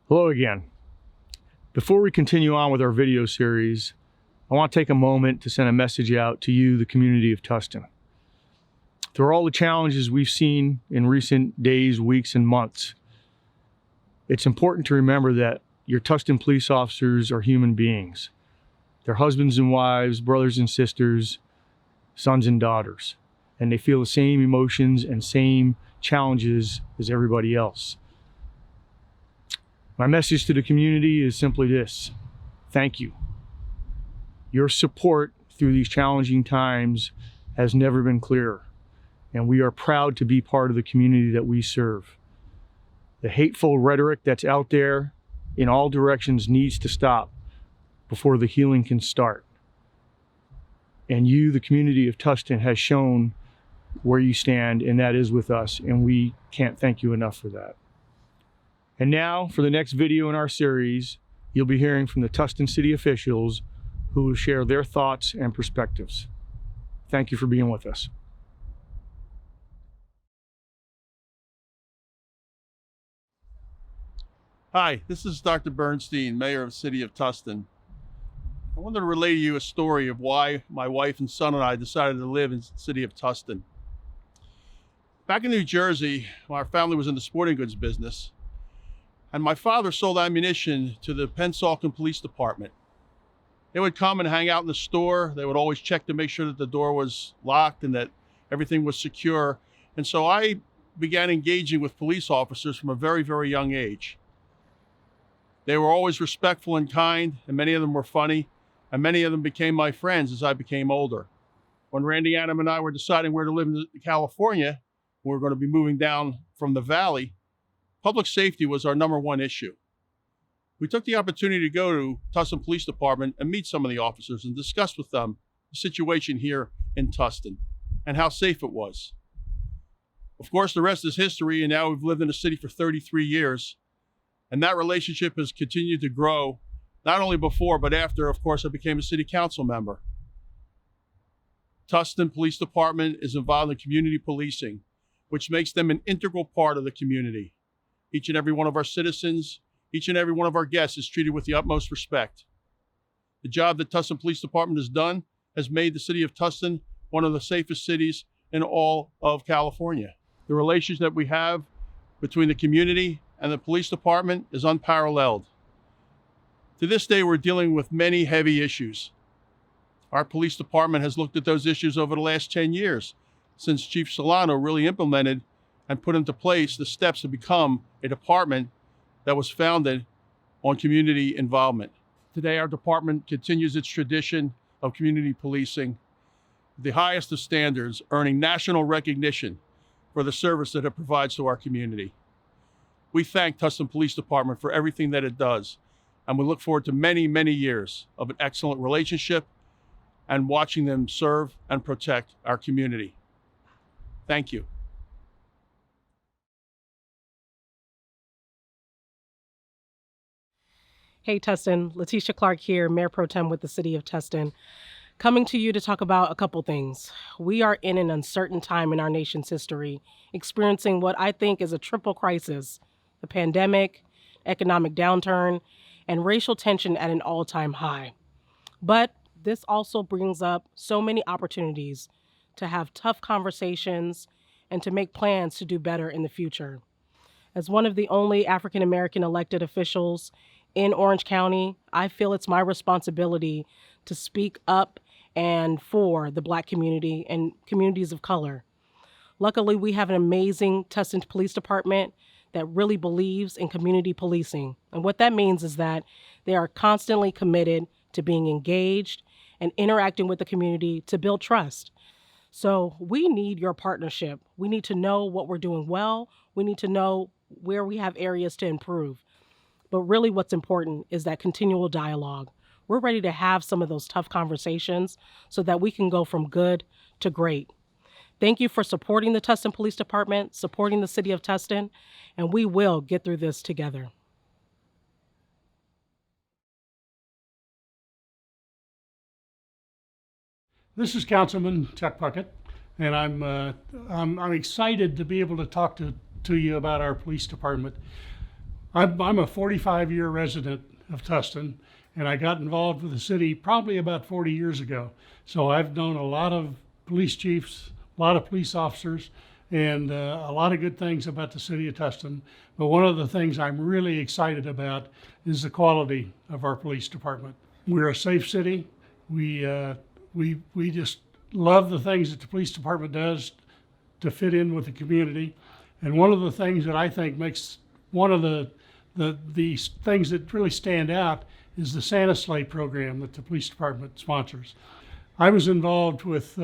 Hello again. Before we continue on with our video series, I want to take a moment to send a message out to you, the community of Tustin. Through all the challenges we've seen in recent days, weeks, and months, it's important to remember that your Tustin police officers are human beings. They're husbands and wives, brothers and sisters, sons and daughters, and they feel the same emotions and same challenges as everybody else. My message to the community is simply this: thank you. Your support through these challenging times has never been clearer, and we are proud to be part of the community that we serve. The hateful rhetoric that's out there in all directions needs to stop before the healing can start. And you, the community of Tustin, has shown where you stand, and that is with us, and we can't thank you enough for that. And now, for the next video in our series, you'll be hearing from the Tustin city officials who will share their thoughts and perspectives. Thank you for being with us. Hi, this is Dr. Bernstein, Mayor of the City of Tustin. I wanted to relay to you a story of why my wife and son and I decided to live in the City of Tustin. Back in New Jersey, our family was in the sporting goods business, and my father sold ammunition to the Pennsauken Police Department. They would come and hang out in the store. They would always check to make sure that the door was locked and that everything was secure. And so I began engaging with police officers from a very, very young age. They were always respectful and kind, and many of them were funny, and many of them became my friends as I became older. When Randy, Adam, and I were deciding where to live in California, we were going to be moving down from the valley, public safety was our number one issue. We took the opportunity to go to Tustin Police Department and meet some of the officers and discuss with them the situation here in Tustin and how safe it was. Of course, the rest is history, and now we've lived in the city for 33 years, and that relationship has continued to grow, not only before, but after, of course, I became a city council member. Tustin Police Department is involved in community policing, which makes them an integral part of the community. Each and every one of our citizens, each and every one of our guests is treated with the utmost respect. The job that Tustin Police Department has done has made the city of Tustin one of the safest cities in all of California. The relationship that we have between the community and the police department is unparalleled. To this day, we're dealing with many heavy issues. Our police department has looked at those issues over the last 10 years, since Chief Solano really implemented and put into place the steps to become a department that was founded on community involvement. Today, our department continues its tradition of community policing, the highest of standards, earning national recognition for the service that it provides to our community. We thank Tustin Police Department for everything that it does, and we look forward to many, many years of an excellent relationship and watching them serve and protect our community. Thank you. Hey Tustin, Letitia Clark here, Mayor Pro Tem with the City of Tustin, coming to you to talk about a couple things. We are in an uncertain time in our nation's history, experiencing what I think is a triple crisis: the pandemic, economic downturn, and racial tension at an all-time high. But this also brings up so many opportunities to have tough conversations and to make plans to do better in the future. As one of the only African American elected officials in Orange County, I feel it's my responsibility to speak up and for the Black community and communities of color. Luckily, we have an amazing Tustin Police Department that really believes in community policing. And what that means is that they are constantly committed to being engaged and interacting with the community to build trust. So we need your partnership. We need to know what we're doing well. We need to know where we have areas to improve. But really what's important is that continual dialogue. We're ready to have some of those tough conversations so that we can go from good to great. Thank you for supporting the Tustin Police Department, supporting the City of Tustin, and we will get through this together. This is Councilman Chuck Puckett, and I'm excited to be able to talk to you about our police department. I'm a 45-year resident of Tustin, and I got involved with the city probably about 40 years ago. So I've known a lot of police chiefs, a lot of police officers, and a lot of good things about the city of Tustin. But one of the things I'm really excited about is the quality of our police department. We're a safe city. We just love the things that the police department does to fit in with the community. And one of the things that I think makes one of the things that really stand out is the Santa Sleigh program that the police department sponsors. I was involved with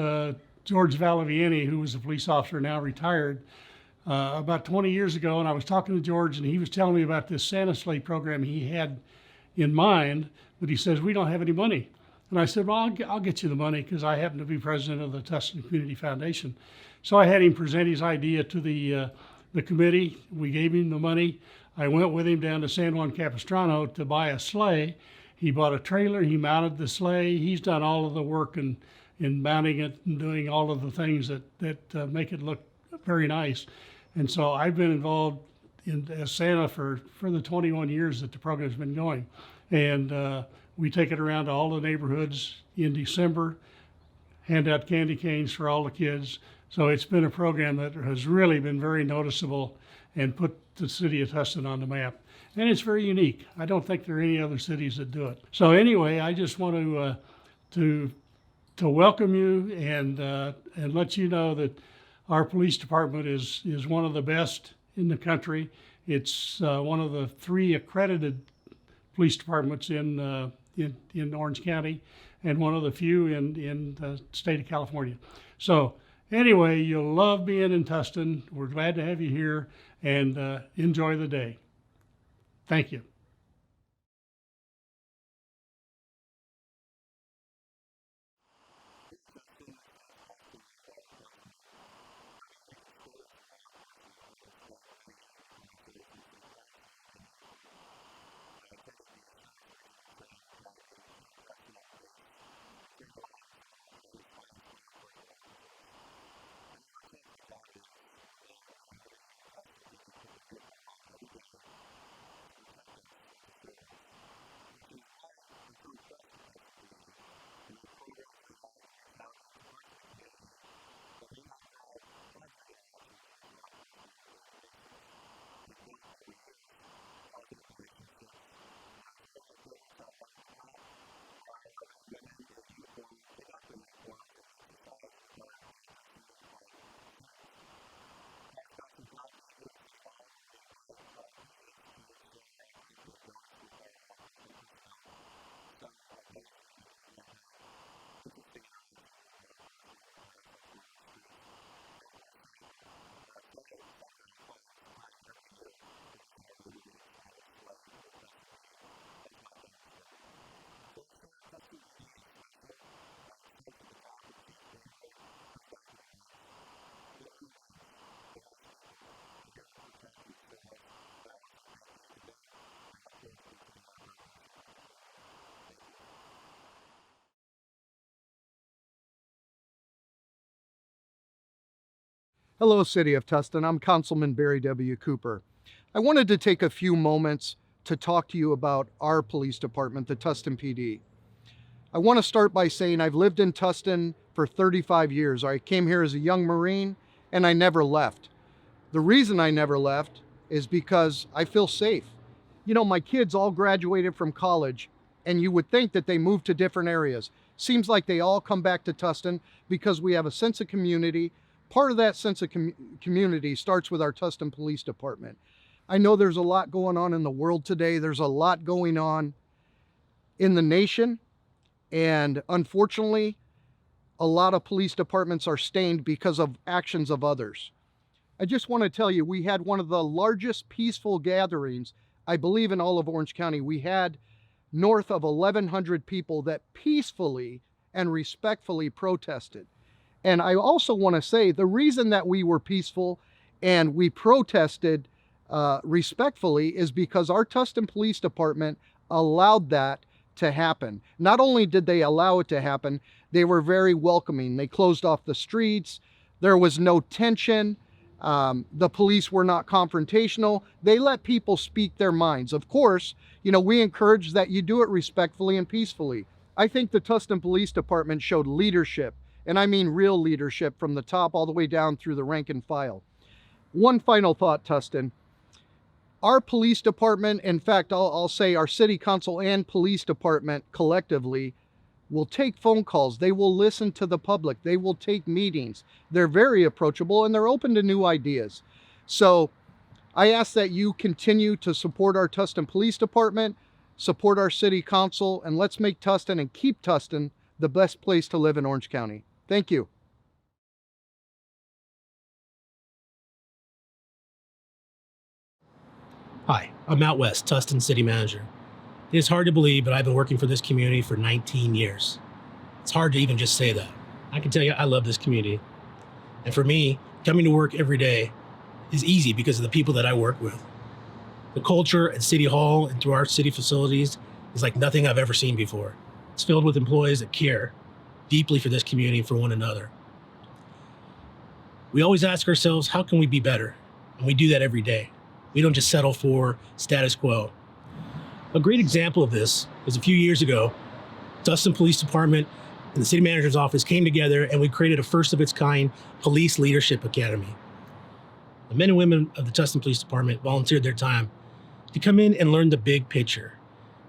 George Valavieni, who was a police officer, now retired, about 20 years ago, and I was talking to George, and he was telling me about this Santa Sleigh program he had in mind, but he says, we don't have any money. And I said, well, I'll get you the money, because I happen to be president of the Tustin Community Foundation. So I had him present his idea to the committee. We gave him the money. I went with him down to San Juan Capistrano to buy a sleigh. He bought a trailer, he mounted the sleigh. He's done all of the work in mounting it and doing all of the things that make it look very nice. And so I've been involved as Santa for the 21 years that the program's been going. And we take it around to all the neighborhoods in December, hand out candy canes for all the kids. So it's been a program that has really been very noticeable and put the city of Tustin on the map. And it's very unique. I don't think there are any other cities that do it. So anyway, I just want to welcome you and let you know that our police department is one of the best in the country. It's one of the 3 accredited police departments in Orange County, and one of the few in the state of California. So anyway, you'll love being in Tustin. We're glad to have you here, and enjoy the day. Thank you. Hello, City of Tustin. I'm Councilman Barry W. Cooper. I wanted to take a few moments to talk to you about our police department, the Tustin PD. I want to start by saying I've lived in Tustin for 35 years. I came here as a young Marine, and I never left. The reason I never left is because I feel safe. You know, my kids all graduated from college, and you would think that they moved to different areas. Seems like they all come back to Tustin because we have a sense of community. Part of that sense of community starts with our Tustin Police Department. I know there's a lot going on in the world today. There's a lot going on in the nation. And unfortunately, a lot of police departments are stained because of actions of others. I just want to tell you, we had one of the largest peaceful gatherings, I believe, in all of Orange County. We had north of 1,100 people that peacefully and respectfully protested. And I also want to say the reason that we were peaceful and we protested respectfully is because our Tustin Police Department allowed that to happen. Not only did they allow it to happen, they were very welcoming. They closed off the streets. There was no tension. The police were not confrontational. They let people speak their minds. Of course, we encourage that you do it respectfully and peacefully. I think the Tustin Police Department showed leadership, and I mean real leadership from the top all the way down through the rank and file. One final thought, Tustin. Our police department, in fact, I'll say our city council and police department collectively will take phone calls. They will listen to the public. They will take meetings. They're very approachable and they're open to new ideas. So I ask that you continue to support our Tustin Police Department, support our city council, and let's make Tustin and keep Tustin the best place to live in Orange County. Thank you. Hi, I'm Matt West, Tustin City Manager. It is hard to believe, but I've been working for this community for 19 years. It's hard to even just say that. I can tell you I love this community. And for me, coming to work every day is easy because of the people that I work with. The culture at City Hall and through our city facilities is like nothing I've ever seen before. It's filled with employees that care deeply for this community and for one another. We always ask ourselves, how can we be better? And we do that every day. We don't just settle for status quo. A great example of this is a few years ago, Tustin Police Department and the City Manager's Office came together and we created a first of its kind Police Leadership Academy. The men and women of the Tustin Police Department volunteered their time to come in and learn the big picture.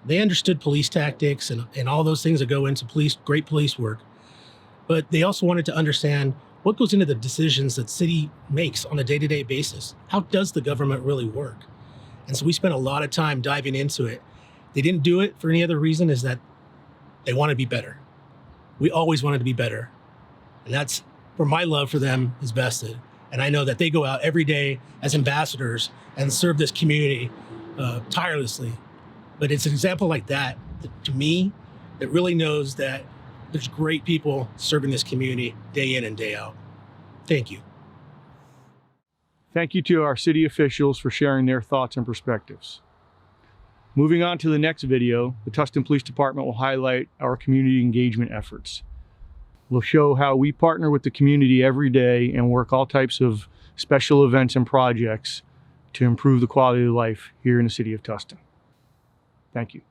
They understood police tactics and all those things that go into great police work, but they also wanted to understand what goes into the decisions that city makes on a day-to-day basis. How does the government really work? And so we spent a lot of time diving into it. They didn't do it for any other reason, is that they want to be better. We always wanted to be better. And that's where my love for them is vested. And I know that they go out every day as ambassadors and serve this community tirelessly. But it's an example like that to me, that really knows that there's great people serving this community day in and day out. Thank you. Thank you to our city officials for sharing their thoughts and perspectives. Moving on to the next video, the Tustin Police Department will highlight our community engagement efforts. We'll show how we partner with the community every day and work all types of special events and projects to improve the quality of life here in the city of Tustin. Thank you.